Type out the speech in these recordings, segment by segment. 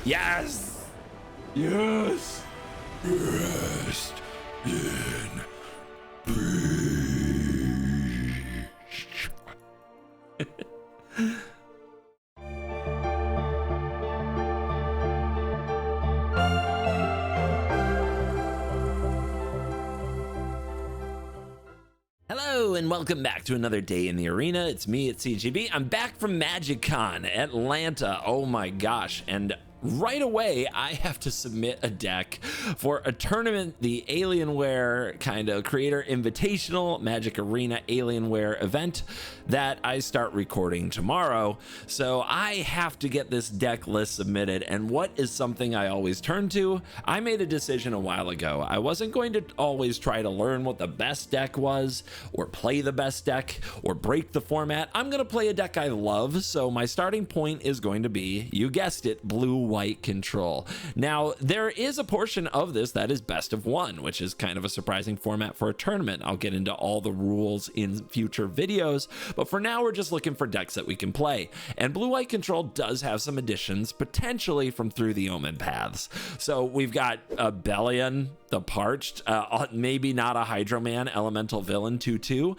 Yes! Yes! Rest in peace. Hello and welcome back to another day in the arena. It's me at CGB. I'm back from MagicCon Atlanta. Oh my gosh. And right away, I have to submit a deck for a tournament, the Alienware kind of creator invitational Magic Arena Alienware event that I start recording tomorrow. So I have to get this deck list submitted. And what is something I always turn to? I made a decision a while ago. I wasn't going to always try to learn what the best deck was or play the best deck or break the format. I'm going to play a deck I love. So my starting point is going to be, you guessed it, blue-white control. Now, there is a portion of this that is best of one, which is kind of a surprising format for a tournament. I'll get into all the rules in future videos, but for now, we're just looking for decks that we can play. And blue-white control does have some additions, potentially from Through the Omen Paths. So we've got a Bellion, the Parched, maybe not a Hydro-Man, Elemental Villain 2/2.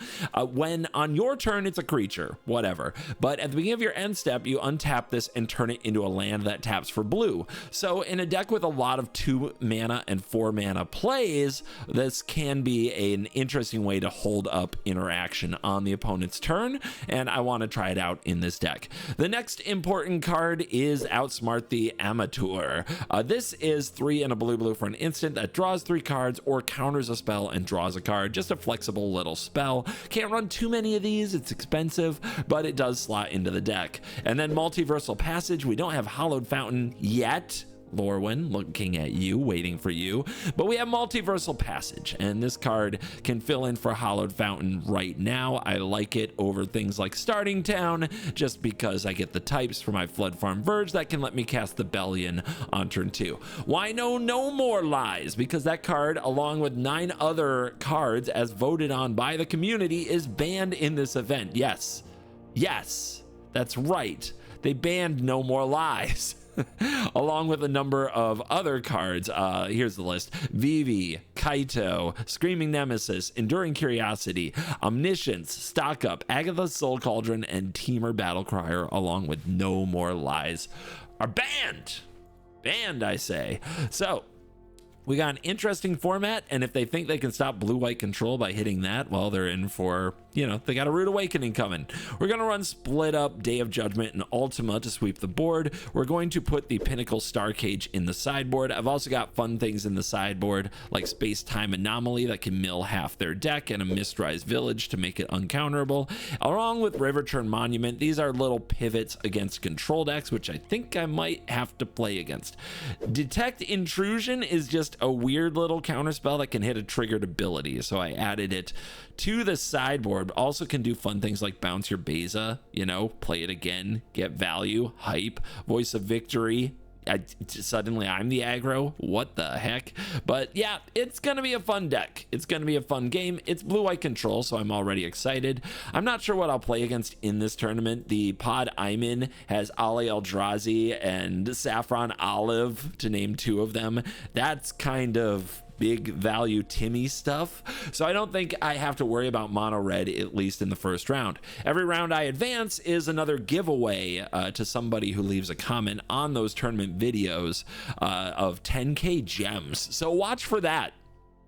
When on your turn, it's a creature, whatever. But at the beginning of your end step, you untap this and turn it into a land that taps for blue. So in a deck with a lot of 2 mana and 4 mana plays, this can be an interesting way to hold up interaction on the opponent's turn, and I want to try it out in this deck. The next important card is Outsmart the Amateur. This is 3 and a blue for an instant that draws 3 cards or counters a spell and draws a card. Just a flexible little spell. Can't run too many of these, it's expensive, but it does slot into the deck. And then Multiversal Passage. We don't have Hallowed Fountain yet. Lorwyn, looking at you, waiting for you. But we have Multiversal Passage, and this card can fill in for Hallowed Fountain right now. I like it over things like Starting Town, just because I get the types for my Flood Farm Verge that can let me cast the Bellion on turn 2. Why no more lies? Because that card, along with 9 other cards as voted on by the community, is banned in this event. Yes, that's right. They banned No More Lies. Along with a number of other cards. Here's the list: Vivi, Kaito, Screaming Nemesis, Enduring Curiosity, Omniscience, Stock Up, Agatha's Soul Cauldron, and Teamer Battlecrier, along with No More Lies, are banned. Banned, I say. So we got an interesting format, and if they think they can stop blue-white control by hitting that, well, they're in for, they got a Rude Awakening coming. We're going to run Split Up, Day of Judgment, and Ultima to sweep the board. We're going to put the Pinnacle Star Cage in the sideboard. I've also got fun things in the sideboard, like Space-Time Anomaly that can mill half their deck, and a Mistrise Village to make it uncounterable, along with Riverturn Monument. These are little pivots against control decks, which I think I might have to play against. Detect Intrusion is just a weird little counterspell that can hit a triggered ability, so I added it to the sideboard. Also can do fun things like bounce your Beza, play it again, get value, hype, Voice of Victory. Suddenly I'm the aggro, what the heck? But yeah, it's gonna be a fun deck. It's gonna be a fun game. It's blue-white control, so I'm already excited. I'm not sure what I'll play against in this tournament. The pod I'm in has Ali Eldrazi and Saffron Olive, to name 2 of them. That's kind of big value Timmy stuff, so I don't think I have to worry about mono red, at least in the first round. Every round I advance is another giveaway to somebody who leaves a comment on those tournament videos of 10k gems, so watch for that.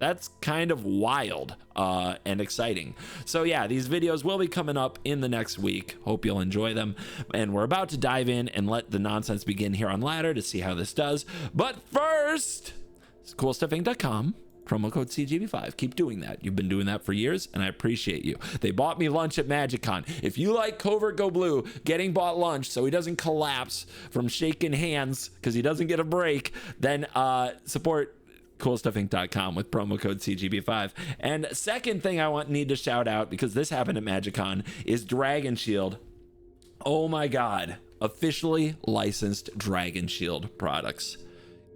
That's kind of wild and exciting. So yeah, these videos will be coming up in the next week. Hope you'll enjoy them. And we're about to dive in and let the nonsense begin here on Ladder to see how this does. But first, CoolStuffInc.com, promo code CGB5. Keep doing that. You've been doing that for years, and I appreciate you. They bought me lunch at MagicCon. If you like CovertGoBlue getting bought lunch so he doesn't collapse from shaking hands because he doesn't get a break, then support CoolStuffInc.com with promo code CGB5. And second thing I need to shout out, because this happened at MagicCon, is Dragon Shield. Oh my God. Officially licensed Dragon Shield products.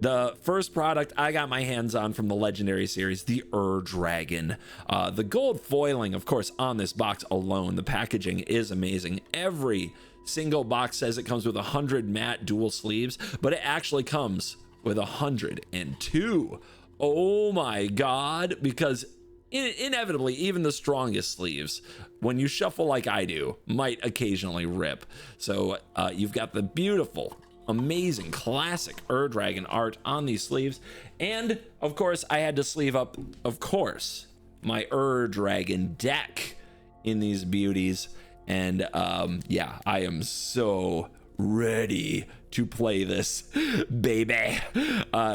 The first product I got my hands on from the Legendary series, the Dragon. The gold foiling, of course, on this box alone, the packaging is amazing. Every single box says it comes with 100 matte dual sleeves, but it actually comes with 102. Oh my God, because inevitably, even the strongest sleeves, when you shuffle like I do, might occasionally rip. So you've got the beautiful, amazing, classic Dragon art on these sleeves. And of course, I had to sleeve up, of course, my Dragon deck in these beauties. And yeah, I am so ready to play this, baby.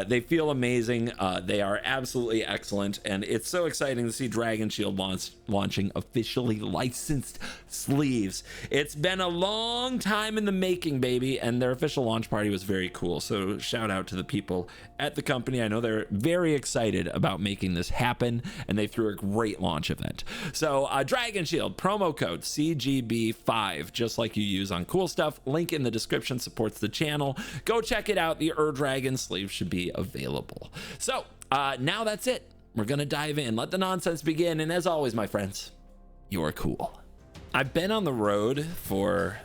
They feel amazing. They are absolutely excellent, and it's so exciting to see Dragon Shield launching officially licensed sleeves. It's been a long time in the making, baby, and their official launch party was very cool. So shout out to the people at the company. I know they're very excited about making this happen, and they threw a great launch event. So Dragon Shield promo code CGB5, just like you use on Cool Stuff. Link in the description, supports the channel. Go check it out. The Dragon sleeve should be available. So now that's it. We're gonna dive in. Let the nonsense begin. And as always, my friends, you're cool. I've been on the road for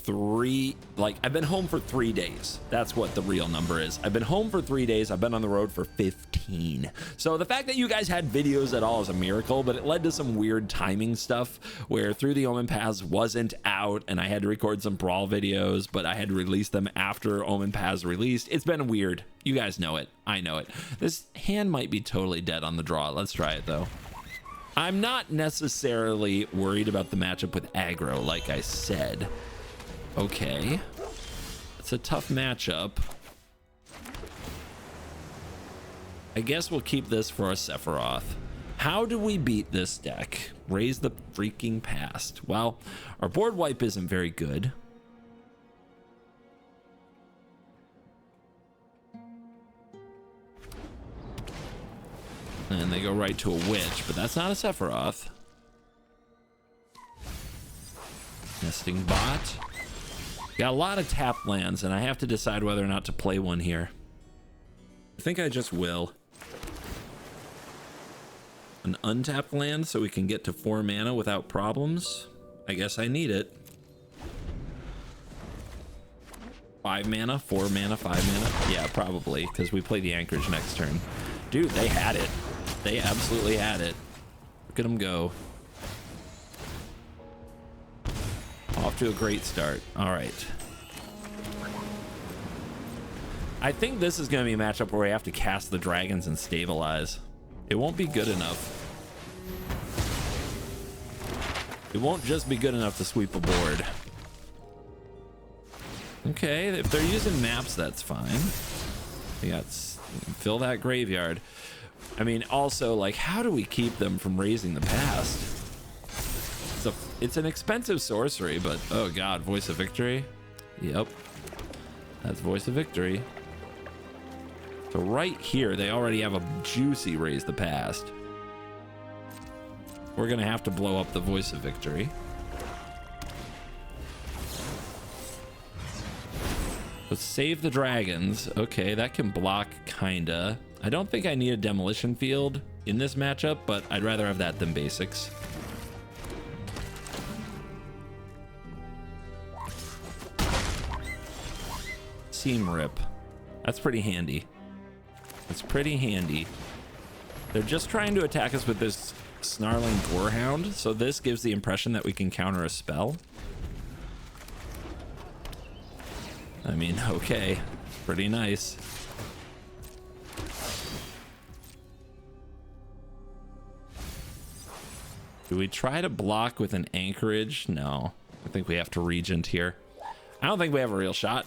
I've been home for 3 days. That's what the real number is. I've been home for 3 days. I've been on the road for 15. So the fact that you guys had videos at all is a miracle, but it led to some weird timing stuff where Through the Omen Paths wasn't out and I had to record some Brawl videos, but I had to release them after Omen Paths released. It's been weird. You guys know it. I know it. This hand might be totally dead on the draw. Let's try it though. I'm not necessarily worried about the matchup with aggro, like I said. Okay, it's a tough matchup. I guess we'll keep this for a Sephiroth. How do we beat this deck? Raise the freaking past. Well, our board wipe isn't very good. And they go right to a witch, but that's not a Sephiroth. Nesting bot. Got a lot of tap lands, and I have to decide whether or not to play one here. I think I just will. An untapped land so we can get to 4 mana without problems. I guess I need it. 5 mana, 4 mana, 5 mana. Yeah, probably, because we play the Anchorage next turn. Dude, they had it. They absolutely had it. Look at them go. Off to a great start. All right. I think this is going to be a matchup where we have to cast the dragons and stabilize. It won't be good enough. It won't just be good enough to sweep a board. Okay, if they're using maps, that's fine. We got fill that graveyard. I mean, also, like, how do we keep them from raising the past? It's an expensive sorcery, but oh god, Voice of Victory. Yep, that's Voice of Victory. So right here, they already have a juicy Raise the Past. We're gonna have to blow up the Voice of Victory. Let's save the dragons. Okay, that can block, kinda. I don't think I need a Demolition Field in this matchup, but I'd rather have that than basics. Seam Rip. That's pretty handy. That's pretty handy. They're just trying to attack us with this Snarling Gorehound, so this gives the impression that we can counter a spell. I mean, okay, pretty nice. Do we try to block with an Anchorage? No, I think we have to Regent here. I don't think we have a real shot.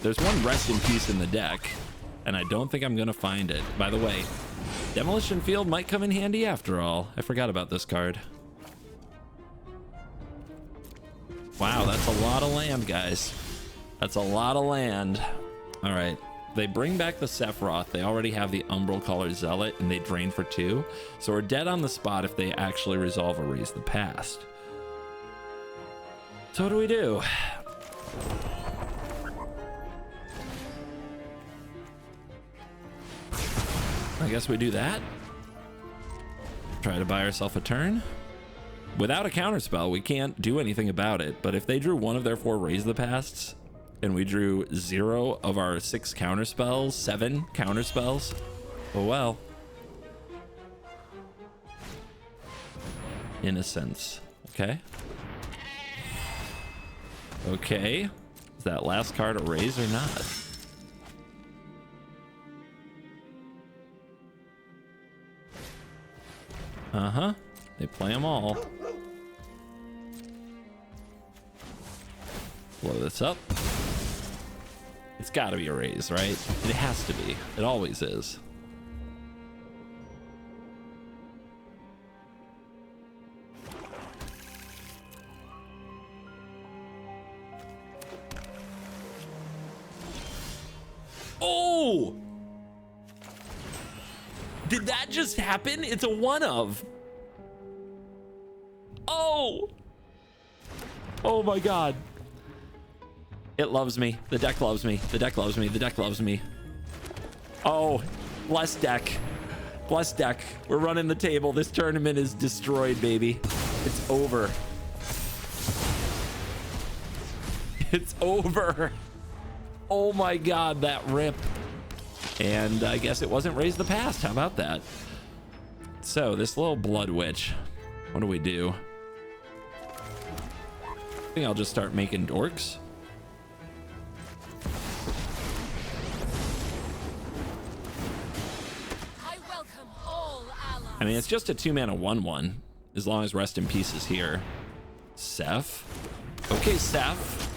There's one Rest in Peace in the deck, and I don't think I'm gonna find it. By the way, Demolition Field might come in handy after all. I forgot about this card. Wow, that's a lot of land, guys. That's a lot of land. All right, they bring back the Sephiroth. They already have the Umbral Caller Zealot, and they drain for 2. So we're dead on the spot if they actually resolve or Raise the Past. So what do we do? I guess we do that. Try to buy ourselves a turn. Without a counterspell, we can't do anything about it. But if they drew one of their 4 Raise the Pasts, and we drew 0 of our 6 counterspells, 7 counterspells, oh well. In a sense. Okay. Okay. Is that last card a raise or not? Uh-huh. They play them all. Blow this up. It's got to be a raise, right? It has to be. It always is. Oh! Did that just happen? It's a one of. Oh! Oh my god. It loves me. The deck loves me. The deck loves me. The deck loves me. Oh, bless deck. Bless deck. We're running the table. This tournament is destroyed, baby. It's over. It's over. Oh my god, that rip. And I guess it wasn't Raise the Past. How about that? So, this little Blood Witch. What do we do? I think I'll just start making dorks. I mean, it's just a 2-mana 1/1, as long as Rest in Peace is here. Seth? Okay, Seth.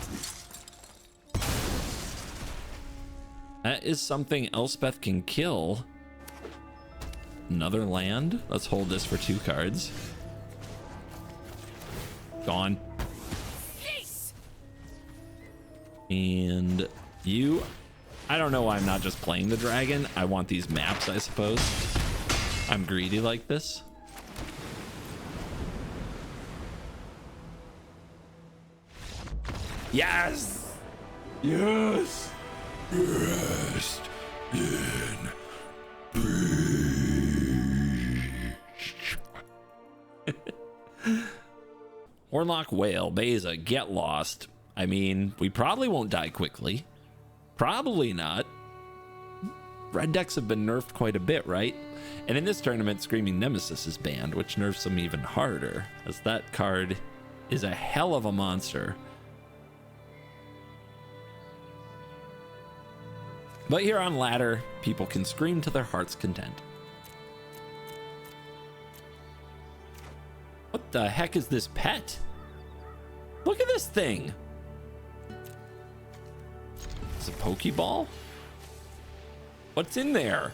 That is something Elspeth can kill. Another land. Let's hold this for 2 cards. Gone. And you... I don't know why I'm not just playing the dragon. I want these maps, I suppose. I'm greedy like this. Yes! Yes! Rest in peace. Hornlock Whale, Beza, get lost. I mean, we probably won't die quickly. Probably not. Red decks have been nerfed quite a bit, right? And in this tournament, Screaming Nemesis is banned, which nerfs them even harder, as that card is a hell of a monster. But here on Ladder, people can scream to their heart's content. What the heck is this pet? Look at this thing. It's a Pokeball? What's in there?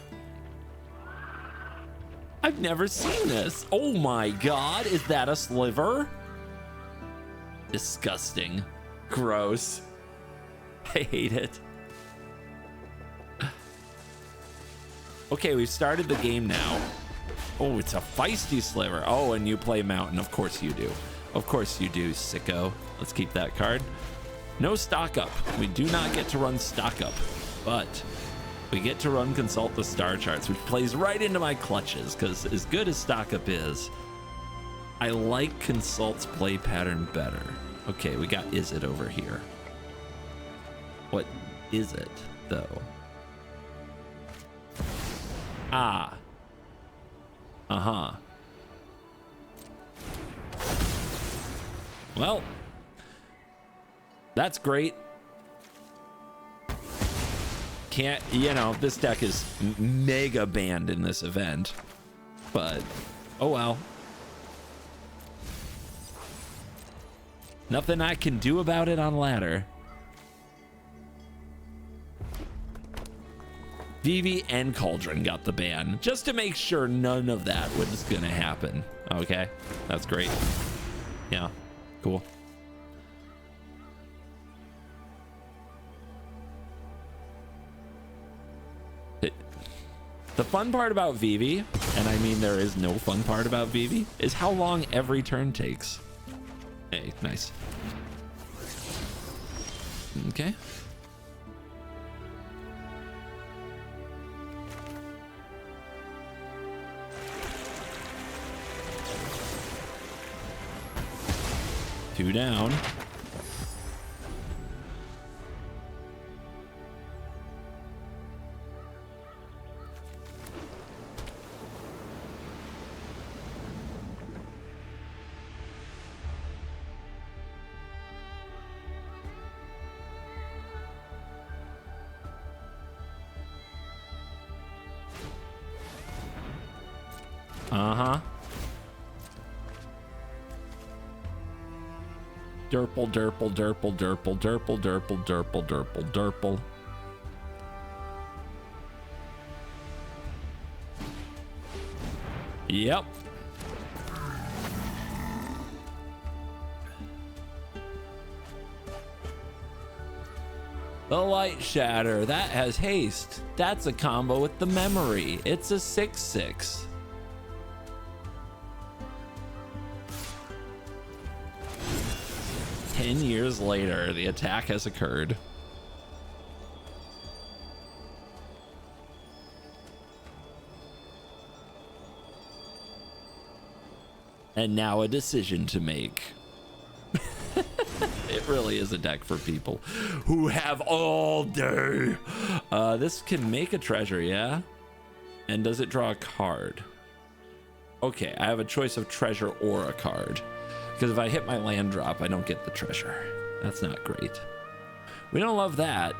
I've never seen this. Oh my god, is that a sliver? Disgusting. Gross. I hate it. Okay, we've started the game now. Oh, it's a feisty sliver. Oh, and you play Mountain. Of course you do. Of course you do, sicko. Let's keep that card. No stock up. We do not get to run stock up, but we get to run Consult the Star Charts, which plays right into my clutches, because as good as stock up is, I like Consult's play pattern better. Okay, we got Is It over here. What is it, though? Ah. Uh-huh. Well, that's great. Can't, you know, this deck is mega banned in this event, but oh well. Nothing I can do about it on Ladder. Vivi and Cauldron got the ban, just to make sure none of that was gonna happen. Okay, that's great. Yeah, cool. The fun part about Vivi, and I mean there is no fun part about Vivi, is how long every turn takes. Hey, nice. Okay. 2 down. Uh-huh. Derple, derple, derple, derple, derple, derple, derple, derple, derple. Yep. The Light Shatter, that has haste. That's a combo with the memory. It's a 6/6. Ten years later, the attack has occurred. And now a decision to make. It really is a deck for people who have all day. This can make a treasure, yeah? And does it draw a card? Okay, I have a choice of treasure or a card. Because if I hit my land drop, I don't get the treasure. That's not great. We don't love that.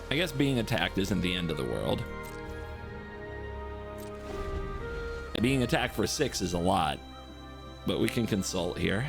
I guess being attacked isn't the end of the world. Being attacked for 6 is a lot, but we can consult here.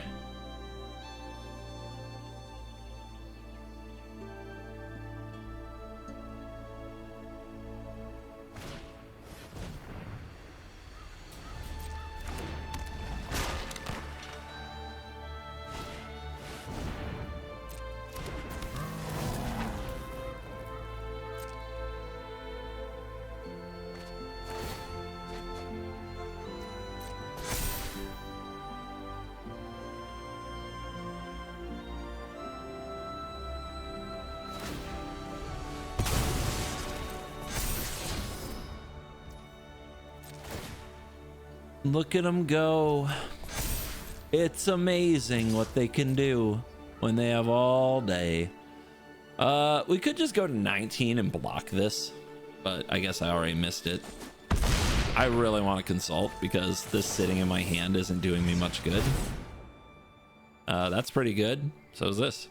Look at them go. It's amazing what they can do when they have all day. We could just go to 19 and block this, but I guess I already missed it. I really want to consult because this sitting in my hand isn't doing me much good. That's pretty good. So is this.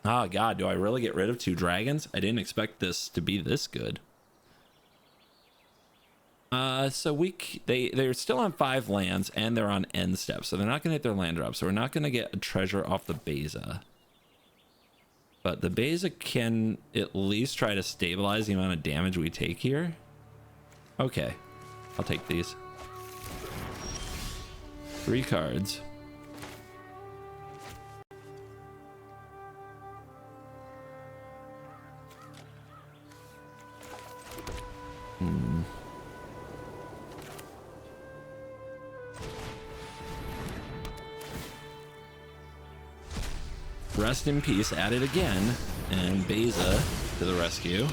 Oh God, do I really get rid of 2 dragons? I didn't expect this to be this good. So they're still on 5 lands and they're on end step, so they're not gonna hit their land drop, so we're not gonna get a treasure off the Beza. But the Beza can at least try to stabilize the amount of damage we take here. Okay, I'll take these. 3 cards. Rest in Peace at it again, and Beza to the rescue.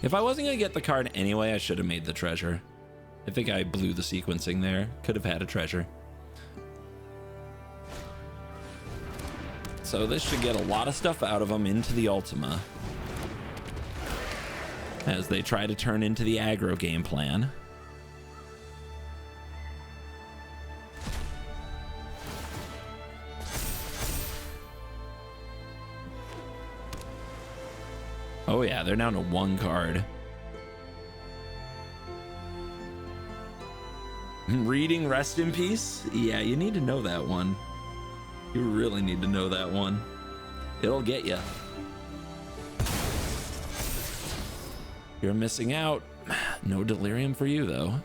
If I wasn't gonna get the card anyway, I should have made the treasure. I think I blew the sequencing there. Could have had a treasure. So this should get a lot of stuff out of them into the Ultima as they try to turn into the aggro game plan. Oh yeah, they're down to 1 card. Reading Rest in Peace? Yeah, you need to know that one. You really need to know that one. It'll get you. You're missing out. No delirium for you, though.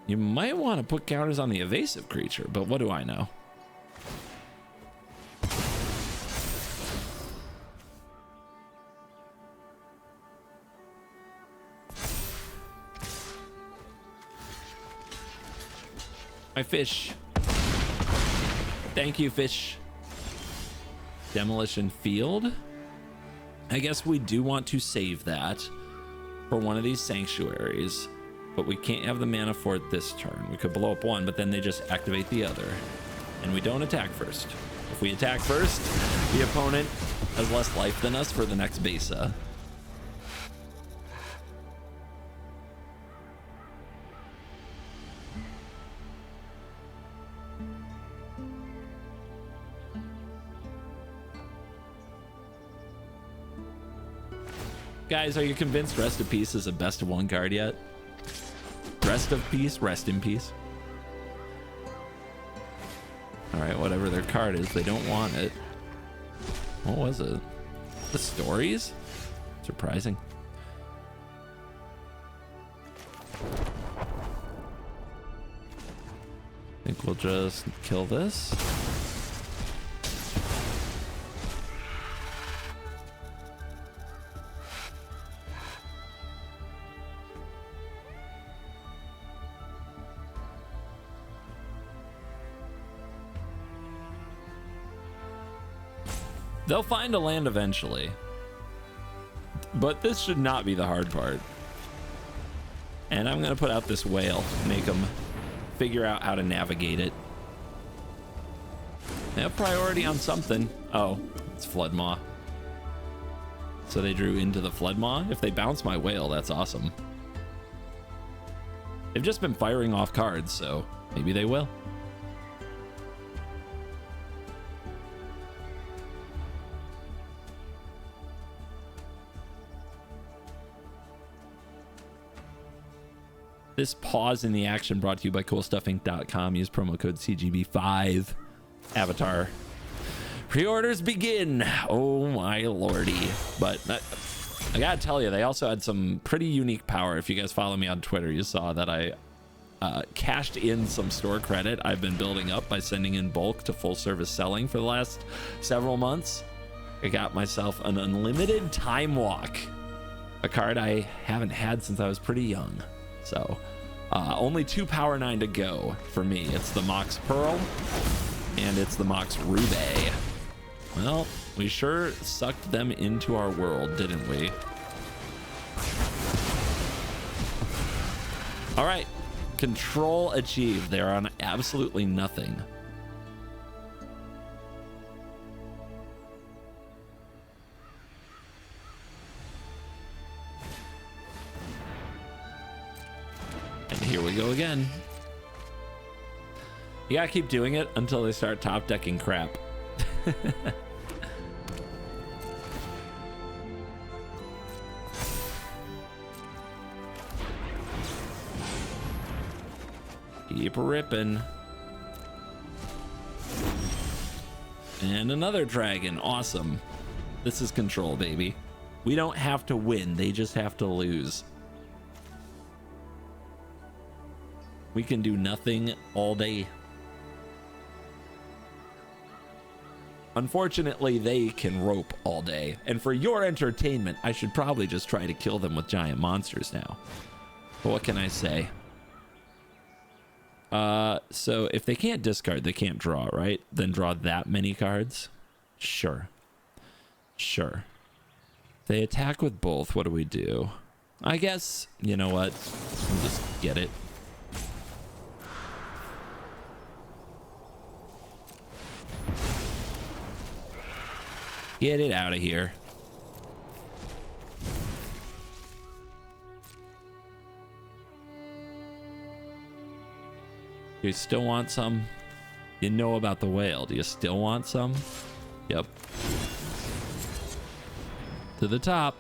You might want to put counters on the evasive creature, but what do I know? My fish. Thank you, fish. Demolition field. I guess we do want to save that for one of these sanctuaries, but we can't have the mana for it this turn. We could blow up one, but then they just activate the other, and we don't attack first. If we attack first, the opponent has less life than us for the next besa. Guys, are you convinced Rest of Peace is a best of one card yet? Rest of Peace, rest in peace. All right, whatever their card is, they don't want it. What was it? The stories? Surprising. I think we'll just kill this. They'll find a land eventually, but this should not be the hard part. And I'm gonna put out this whale, make them figure out how to navigate it. They have priority on something. Oh, it's Flood Maw. So they drew into the Flood Maw. If they bounce my whale, that's awesome. They've just been firing off cards, so maybe they will. This pause in the action brought to you by CoolStuffInc.com. Use promo code CGB5. Avatar. Pre-orders begin. Oh my lordy. But I gotta tell you, they also had some pretty unique power. If you guys follow me on Twitter, you saw that I cashed in some store credit I've been building up by sending in bulk to full service selling for the last several months. I got myself an unlimited Time Walk, a card I haven't had since I was pretty young. So only 2 Power 9 to go for me. It's the Mox Pearl and it's the Mox Ruby. Well, we sure sucked them into our world, didn't we? All right, control achieved. They're on absolutely nothing. Here we go again. You gotta keep doing it until they start top decking crap. Keep ripping. And another dragon. Awesome. This is control, baby. We don't have to win. They just have to lose. We can do nothing all day. Unfortunately, they can rope all day. And for your entertainment, I should probably just try to kill them with giant monsters now. But what can I say? So if they can't discard, they can't draw, right? Then draw that many cards? Sure. Sure. If they attack with both, what do we do? I guess, you know what? We'll just get it. Get it out of here. You still want some? You know about the whale. Do you still want some? Yep. To the top.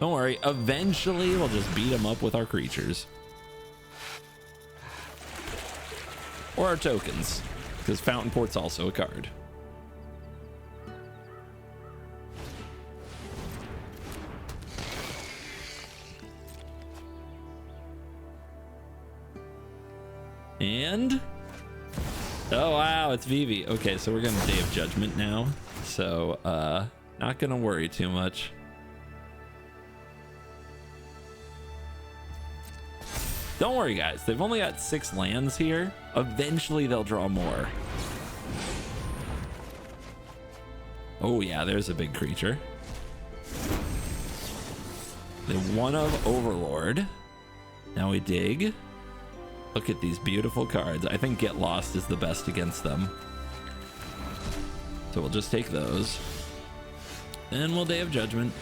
Don't worry. Eventually, we'll just beat them up with our creatures. Or our tokens. Because Fountain Port's also a card. And oh wow, it's Vivi. Okay, so we're gonna Day of Judgment now, so not gonna worry too much. Don't worry, guys. They've only got 6 lands here. Eventually, they'll draw more. Oh, yeah, there's a big creature. They one of Overlord. Now we dig. Look at these beautiful cards. I think Get Lost is the best against them. So we'll just take those. And we'll Day of Judgment.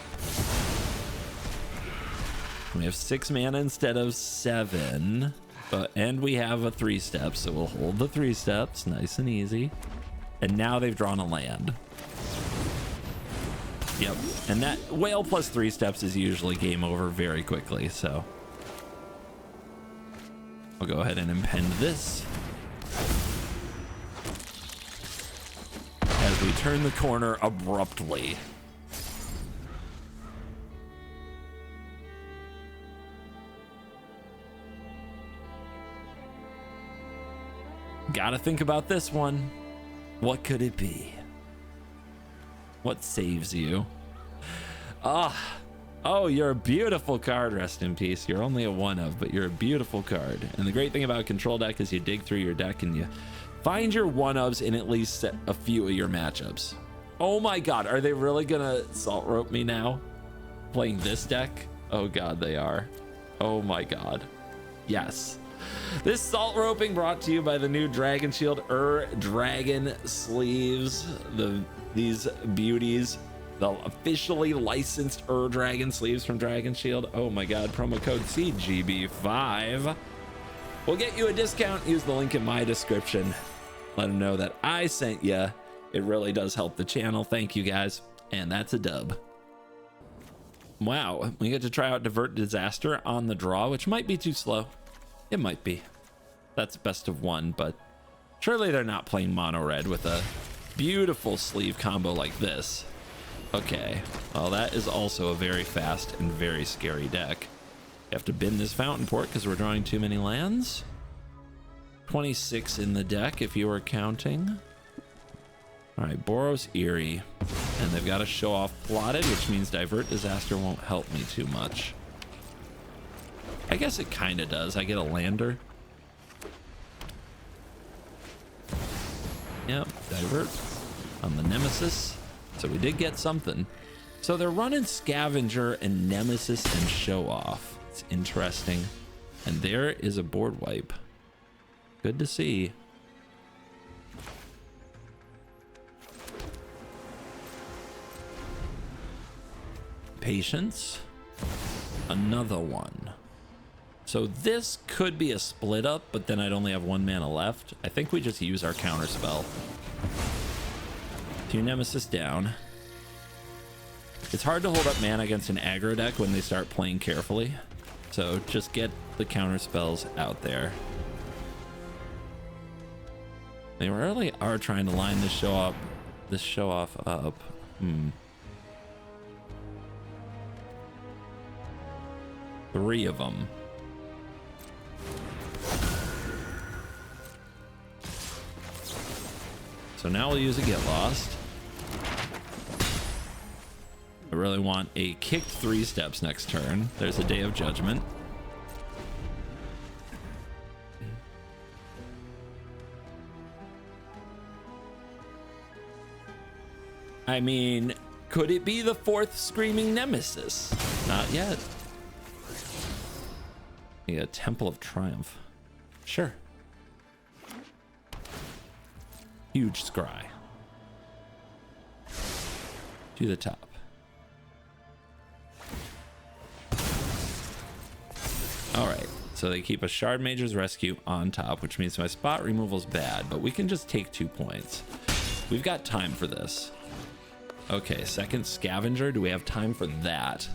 We have 6 mana instead of 7. And we have a 3-step, so we'll hold the 3 steps. Nice and easy. And now they've drawn a land. Yep. And that whale plus 3 steps is usually game over very quickly, so I'll go ahead and impend this as we turn the corner abruptly. Gotta think about this one. What could it be? What saves you? Oh, you're a beautiful card, rest in peace. You're only a 1 of, but you're a beautiful card. And the great thing about a control deck is you dig through your deck and you find your 1-ofs in at least a few of your matchups. Oh my god, are they really gonna salt rope me now? Playing this deck? Oh god, they are. Oh my god. Yes. This salt roping brought to you by the new Dragon Shield Dragon sleeves. These beauties. The officially licensed Dragon sleeves from Dragon Shield. Oh my god, promo code CGB5 will get you a discount. Use the link in my description. Let them know that I sent you. It really does help the channel. Thank you guys. And that's a dub. Wow, we get to try out Divert Disaster on the draw, which might be too slow. It might be. That's best of 1, but surely they're not playing mono red with a beautiful sleeve combo like this. Okay, well that is also a very fast and very scary deck. You have to bin this Fountain Port because we're drawing too many lands. 26 in the deck if you were counting. All right, Boros Eerie, and they've got a show off plotted, which means Divert Disaster won't help me too much. I guess it kind of does. I get a lander. Yep, Divert on the Nemesis. So we did get something. So they're running Scavenger and Nemesis and Show Off. It's interesting. And there is a board wipe. Good to see. Patience. Another one. So this could be a split up, but then I'd only have 1 mana left. I think we just use our counter spell. 2 Nemesis down. It's hard to hold up mana against an aggro deck when they start playing carefully. So just get the counter spells out there. They really are trying to line this show off up. 3 of them. So now we'll use a Get Lost. I really want a kicked 3 steps next turn. There's a Day of Judgment. I mean, could it be the 4th Screaming Nemesis? Not yet. Yeah, Temple of Triumph. Sure. Huge scry. To the top. All right, so they keep a Shard Mage's Rescue on top, which means my spot removal's bad, but we can just take 2 points. We've got time for this. Okay, second Scavenger. Do we have time for that?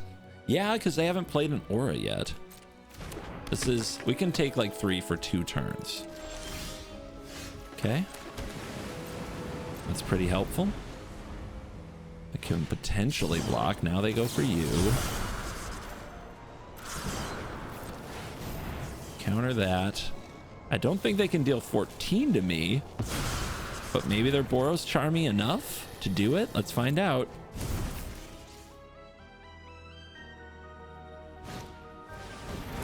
Yeah, because they haven't played an Aura yet. This is, we can take like 3 for 2 turns. Okay. That's pretty helpful. I can potentially block. Now they go for you. Counter that. I don't think they can deal 14 to me, but maybe they're Boros Charmy enough to do it. Let's find out.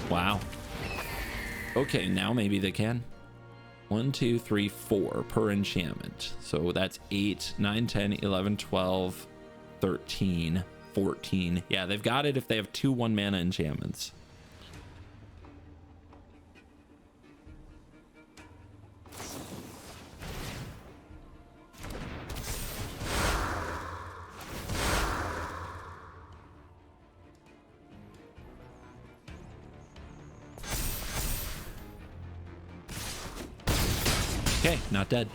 Wow. Okay, now maybe they can. 1, 2, 3, 4 per enchantment. So that's 8, 9, 10, 11, 12, 13, 14. Yeah, they've got it if they have 2 1-mana enchantments. Okay, not dead.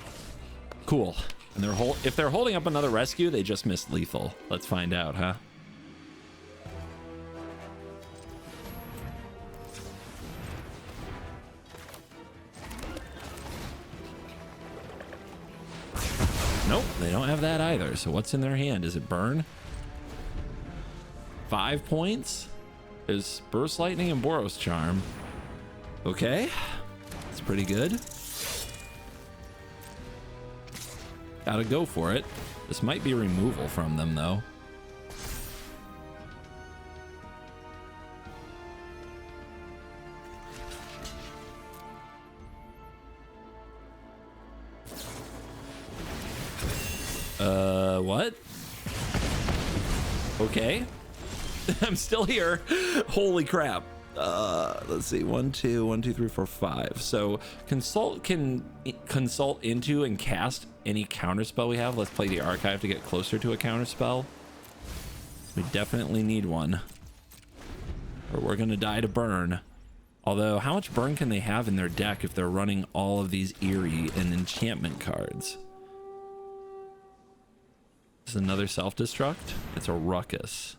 Cool. And if they're holding up another rescue, they just missed lethal. Let's find out, huh? Nope, they don't have that either. So what's in their hand? Is it burn? 5 points? Is Burst Lightning and Boros Charm. Okay, that's pretty good. Gotta go for it. This might be removal from them, though. What? Okay. I'm still here. Holy crap. Let's see. 1, 2, 1, 2, 3, 4, 5. So consult can consult into and cast any counterspell we have. Let's play the archive to get closer to a counterspell. We definitely need one, or we're gonna die to burn. Although, how much burn can they have in their deck if they're running all of these eerie and enchantment cards? This is another self-destruct. It's a ruckus.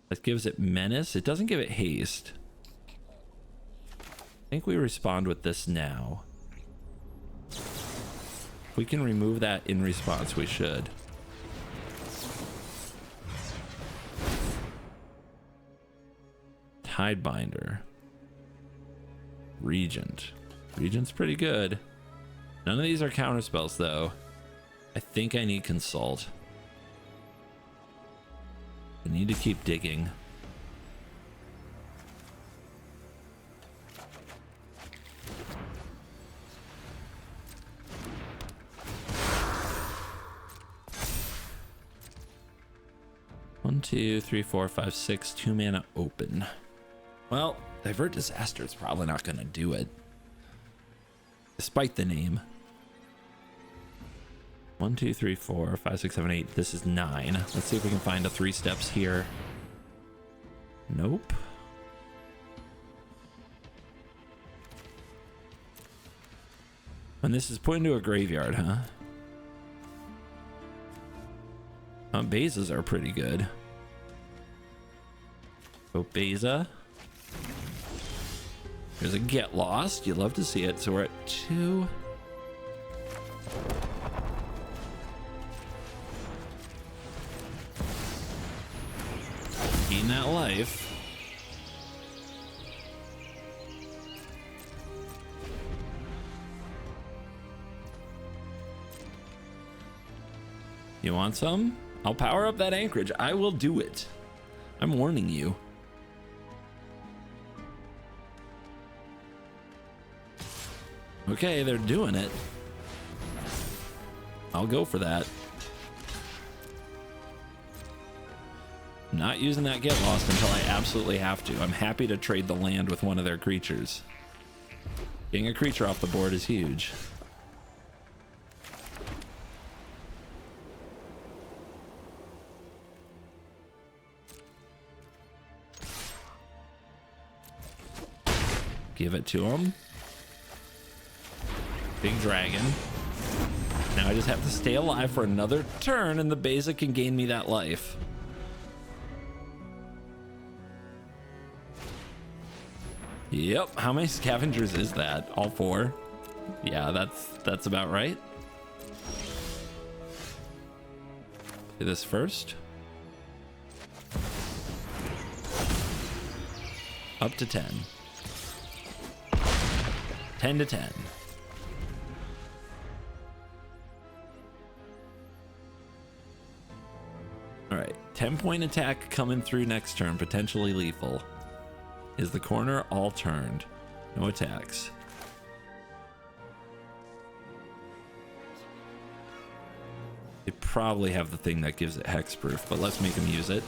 That gives it menace. It doesn't give it haste. I think we respond with this now. If we can remove that in response, we should. Tidebinder. Regent. Regent's pretty good. None of these are counterspells, though. I think I need consult. I need to keep digging. One, 2, 3, 4, 5, 6, 2 mana open. Well, Divert Disaster is probably not going to do it, despite the name. 1, 2, 3, 4, 5, 6, 7, 8. This is 9. Let's see if we can find a 3 steps here. Nope. And this is put into a graveyard, huh? Bezas are pretty good. So Beza. There's a Get Lost. You love to see it. So we're at 2. Gain that life. You want some? I'll power up that anchorage. I will do it. I'm warning you. Okay, they're doing it. I'll go for that. I'm not using that Get Lost until I absolutely have to. I'm happy to trade the land with one of their creatures. Getting a creature off the board is huge. Give it to him. Big dragon. Now I just have to stay alive for another turn and the Beza can gain me that life. Yep. How many scavengers is that? All 4? Yeah, that's about right. Do this first. Up to 10. 10 to 10. All right, 10-point attack coming through next turn, potentially lethal. Is the corner all turned? No attacks. They probably have the thing that gives it hexproof, but let's make them use it.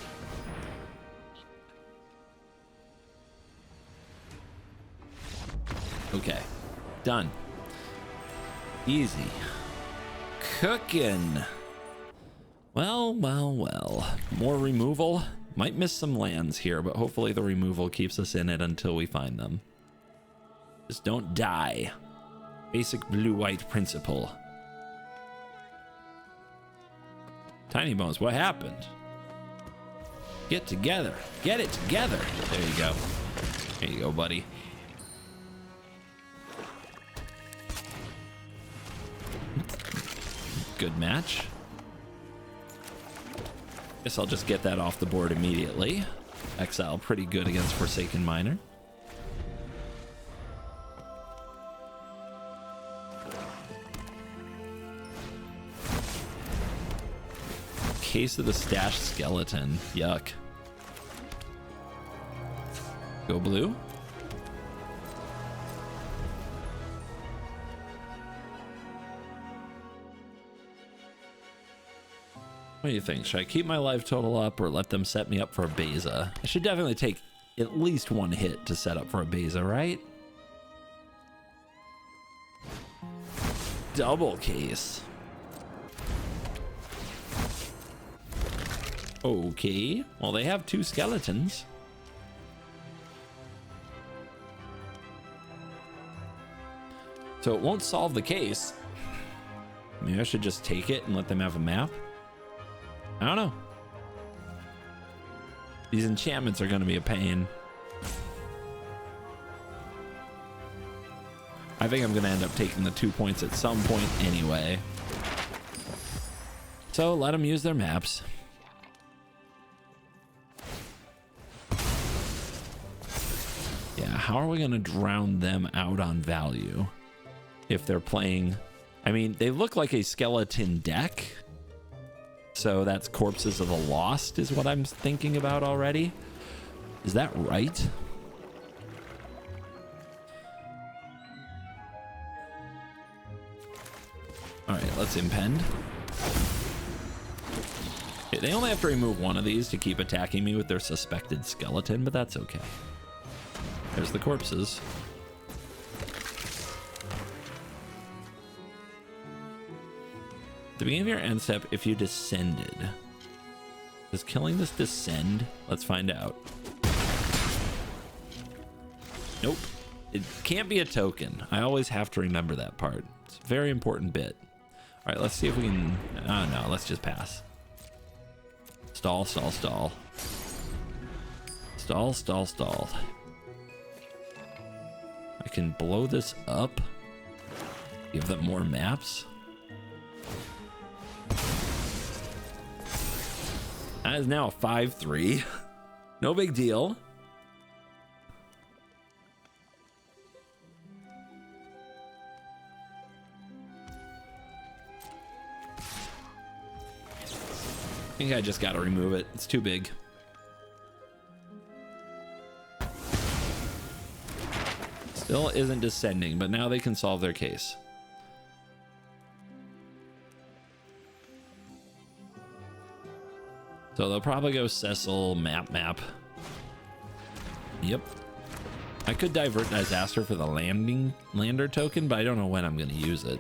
Okay, done. Easy. Cooking. Well, well, well. More removal. Might miss some lands here, but hopefully the removal keeps us in it until we find them. Just don't die. Basic blue-white principle. Tiny Bones, what happened? Get together. Get it together. There you go. There you go, buddy. Good match. Guess I'll just get that off the board immediately. Exile pretty good against Forsaken Miner. Case of the Stash Skeleton. Yuck. Go blue. What do you think? Should I keep my life total up or let them set me up for a Beza? I should definitely take at least one hit to set up for a Beza, right? Double case. Okay. Well, they have 2 skeletons. So it won't solve the case. Maybe I should just take it and let them have a map. I don't know. These enchantments are going to be a pain. I think I'm going to end up taking the 2 points at some point anyway. So let them use their maps. Yeah, how are we going to drown them out on value if they're playing? I mean, they look like a skeleton deck. So that's Corpses of the Lost is what I'm thinking about already. Is that right? All right, let's impend. Okay, they only have to remove one of these to keep attacking me with their suspected skeleton, but that's okay. There's the corpses. At the beginning of your end step, if you descended. Does killing this descend? Let's find out. Nope. It can't be a token. I always have to remember that part. It's a very important bit. All right, let's see if we can... Oh, no, let's just pass. Stall, stall, stall. Stall, stall, stall. I can blow this up. Give them more maps. That is now a 5-3. No big deal. I think I just gotta remove it. It's too big. Still isn't descending, but now they can solve their case. So they'll probably go Cecil, map. Yep. I could divert Disaster for the lander token, but I don't know when I'm going to use it.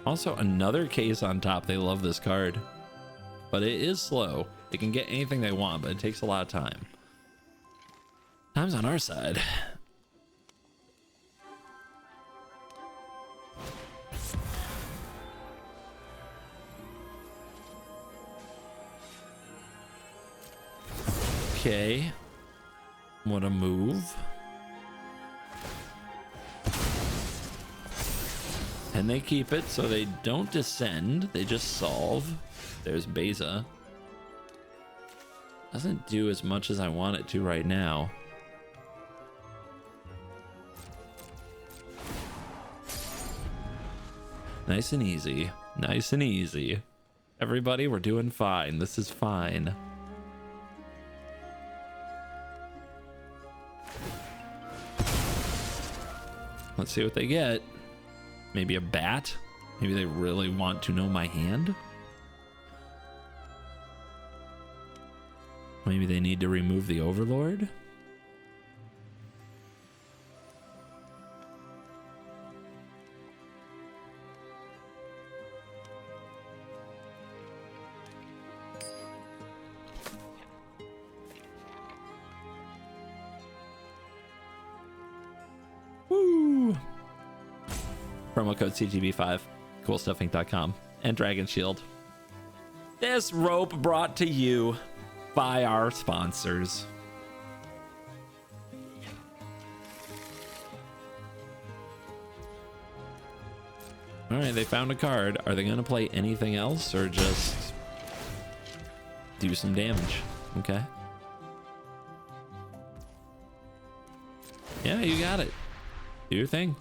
Also, another case on top. They love this card. But it is slow. They can get anything they want, but it takes a lot of time. Time's on our side. Okay. What a move. And they keep it, so they don't descend. They just solve. There's Beza. Doesn't do as much as I want it to right now. Nice and easy. Nice and easy. Everybody, we're doing fine. This is fine. Let's see what they get. Maybe a bat? Maybe they really want to know my hand? Maybe they need to remove the Overlord? Woo! Promo code CGB5, coolstuffinc.com, and Dragon Shield. This rope brought to you by our sponsors. All right, they found a card. Are they going to play anything else or just do some damage? Okay. Yeah, you got it. Do your thing.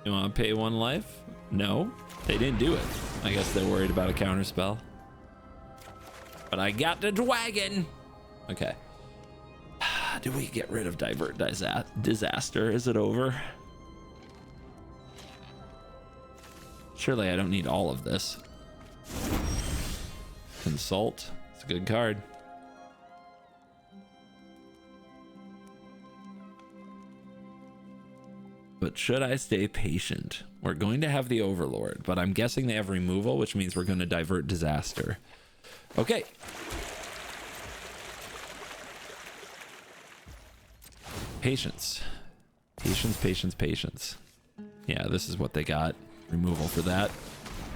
You want to pay 1 life? No, they didn't do it. I guess they're worried about a counter spell. But I got the dragon. Okay. Do we get rid of Divert Disaster? Is it over? Surely I don't need all of this. Consult. It's a good card. But should I stay patient? We're going to have the Overlord, but I'm guessing they have removal, which means we're going to Divert Disaster. Okay. Patience. Patience, patience, patience. Yeah, this is what they got. Removal for that.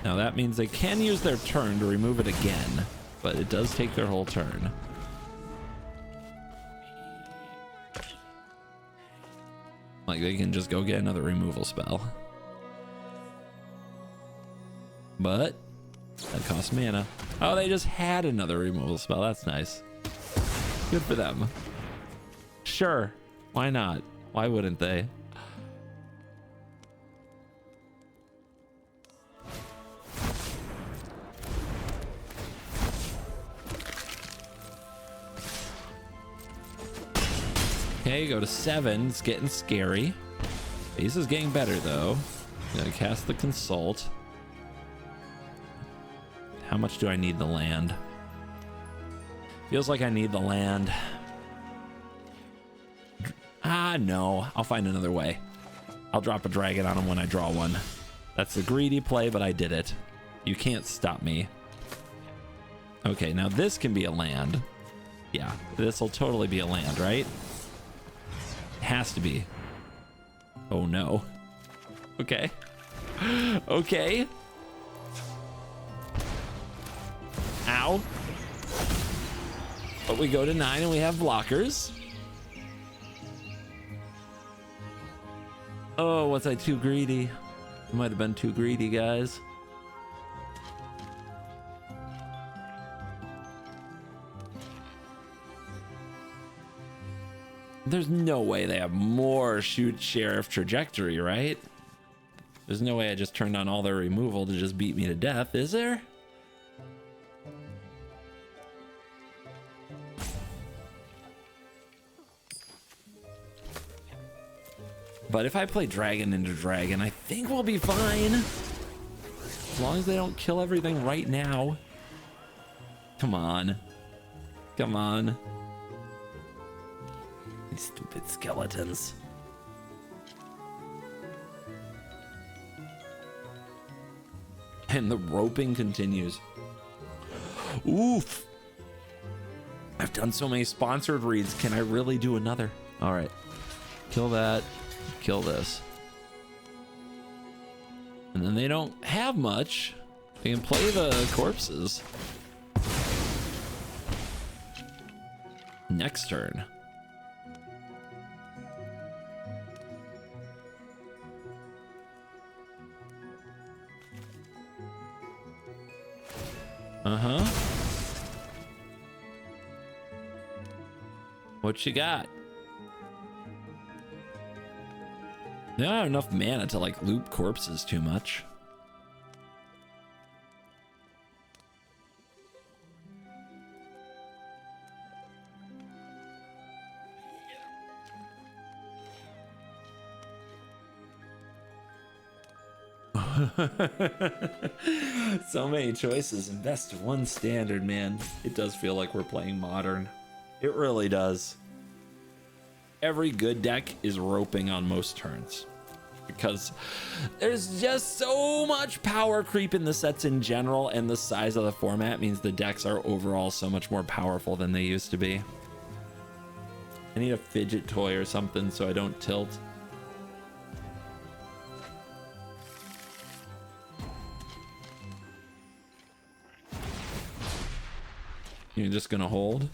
Now that means they can use their turn to remove it again, but it does take their whole turn. Like, they can just go get another removal spell. But that costs mana. Oh, they just had another removal spell. That's nice. Good for them. Sure. Why not? Why wouldn't they? Okay, go to 7. It's getting scary. Base is getting better though. I'm gonna cast the Consult. How much do I need the land? Feels like I need the land. Ah, no. I'll find another way. I'll drop a dragon on him when I draw one. That's a greedy play, but I did it. You can't stop me. Okay, now this can be a land. Yeah, this will totally be a land, right? Has to be. Oh no. Okay. Okay. Ow. But we go to 9 and we have blockers. Oh, was I too greedy? I might have been too greedy, guys. There's no way they have more shoot sheriff trajectory, right? There's no way I just turned on all their removal to just beat me to death, is there? But if I play dragon into dragon, I think we'll be fine. As long as they don't kill everything right now. Come on. Come on. These stupid skeletons. And the roping continues. Oof. I've done so many sponsored reads. Can I really do another? All right. Kill that. Kill this. And then they don't have much. They can play the corpses. Next turn. Uh-huh. What you got? They don't have enough mana to like loop corpses too much. So many choices in best of one standard, man. It does feel like we're playing modern. It really does. Every good deck is roping on most turns because there's just so much power creep in the sets in general, and the size of the format means the decks are overall so much more powerful than they used to be. I need a fidget toy or something so I don't tilt. You're just gonna hold?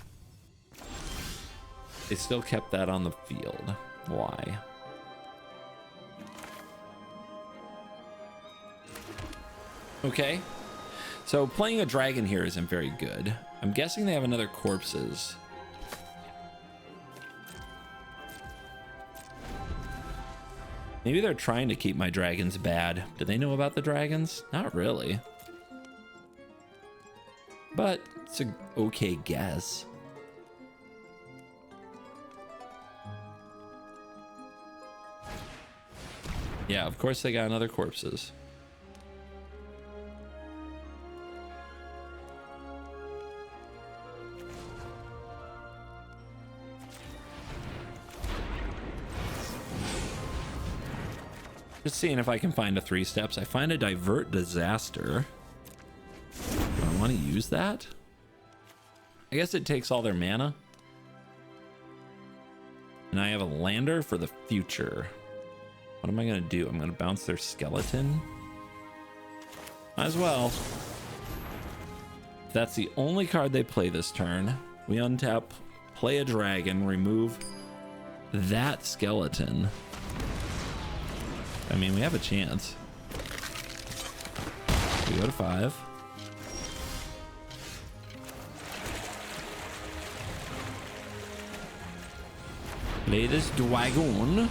They still kept that on the field. Why? Okay. So playing a dragon here isn't very good. I'm guessing they have another corpses. Maybe they're trying to keep my dragons bad. Do they know about the dragons? Not really. But it's an okay guess. Yeah, of course they got another corpses. Just seeing if I can find a 3 steps. I find a divert disaster. Do I want to use that? I guess it takes all their mana. And I have a lander for the future. What am I going to do? I'm going to bounce their skeleton. Might as well. If that's the only card they play this turn, we untap, play a dragon, remove that skeleton. I mean, we have a chance. We go to 5. Play this dragon.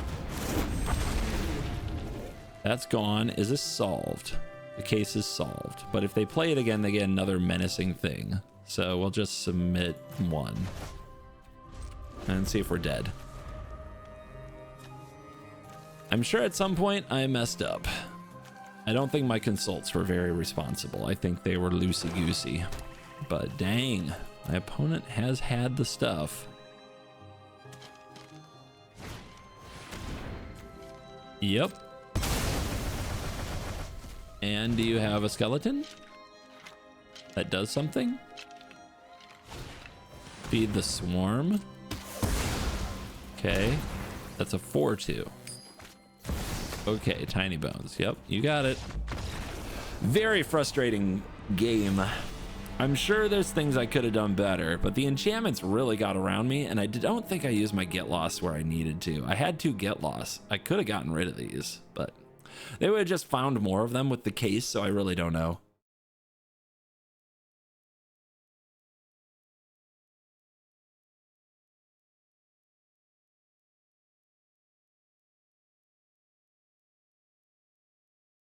That's gone. Is this solved? The case is solved. But if they play it again, they get another menacing thing. So we'll just submit 1. And see if we're dead. I'm sure at some point I messed up. I don't think my consults were very responsible. I think they were loosey-goosey. But dang, my opponent has had the stuff. Yep. And do you have a skeleton that does something? Feed the swarm. Okay, that's a 4/2. Okay, tiny bones. Yep, you got it. Very frustrating game. I'm sure there's things I could have done better, but the enchantments really got around me, and I don't think I used my get lost where I needed to. I had 2 get lost. I could have gotten rid of these, but they would have just found more of them with the case, so I really don't know.